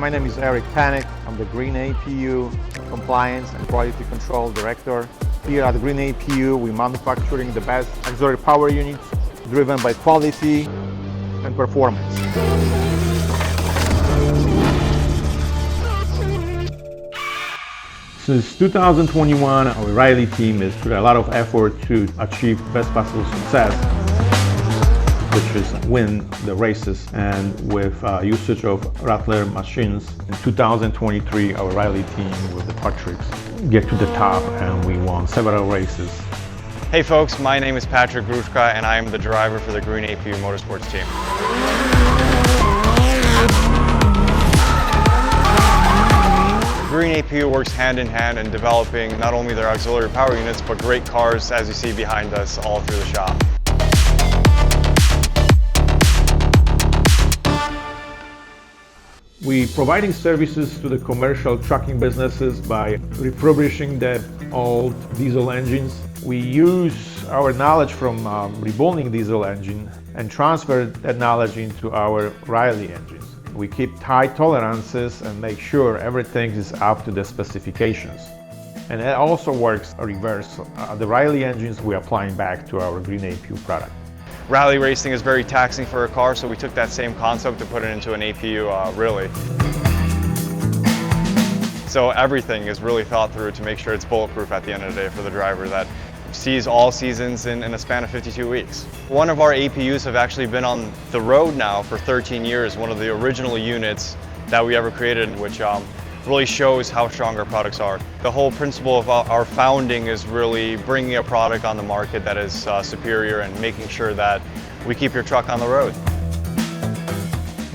my name is Irek Panek. I'm the Green APU Compliance and Quality Control Director. Here at the Green APU, we're manufacturing the best auxiliary power units driven by quality and performance. Since 2021, our Riley team has put a lot of effort to achieve best possible success, which is win the races, and with usage of Rottler machines. In 2023, our Riley team with the Patricks get to the top, and we won several races. Hey folks, my name is Gruszka, and I am the driver for the Green APU Motorsports team. Green APU works hand in hand in developing not only their auxiliary power units, but great cars, as you see behind us, all through the shop. We're providing services to the commercial trucking businesses by refurbishing the old diesel engines. We use our knowledge from rebuilding diesel engine and transfer that knowledge into our Riley engines. We keep tight tolerances and make sure everything is up to the specifications. And it also works reverse. The Riley engines we're applying back to our Green APU product. Rally racing is very taxing for a car, so we took that same concept and put it into an APU, really. So everything is really thought through to make sure it's bulletproof at the end of the day for the driver that sees all seasons in a span of 52 weeks. One of our APUs have actually been on the road now for 13 years, one of the original units that we ever created, which really shows how strong our products are. The whole principle of our founding is really bringing a product on the market that is superior and making sure that we keep your truck on the road.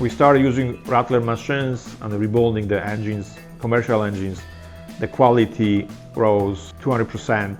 We started using Rottler machines and rebuilding the engines, commercial engines. The quality rose 200%.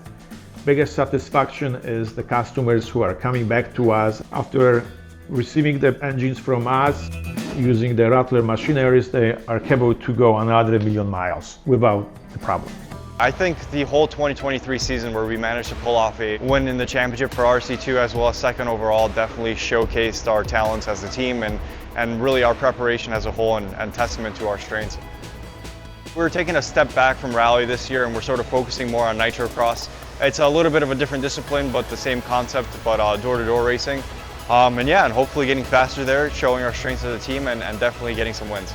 Biggest satisfaction is the customers who are coming back to us after receiving the engines from us. Using the Rottler machineries, they are capable to go another 1,000,000 miles without a problem. I think the whole 2023 season where we managed to pull off a win in the championship for RC2 as well as second overall definitely showcased our talents as a team and really our preparation as a whole and testament to our strengths. We're taking a step back from rally this year and we're sort of focusing more on Nitrocross. It's a little bit of a different discipline, but the same concept, but door-to-door racing. And hopefully getting faster there, showing our strengths as a team and definitely getting some wins.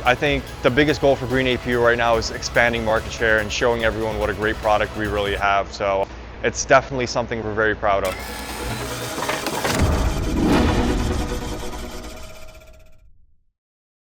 I think the biggest goal for Green APU right now is expanding market share and showing everyone what a great product we really have. So it's definitely something we're very proud of.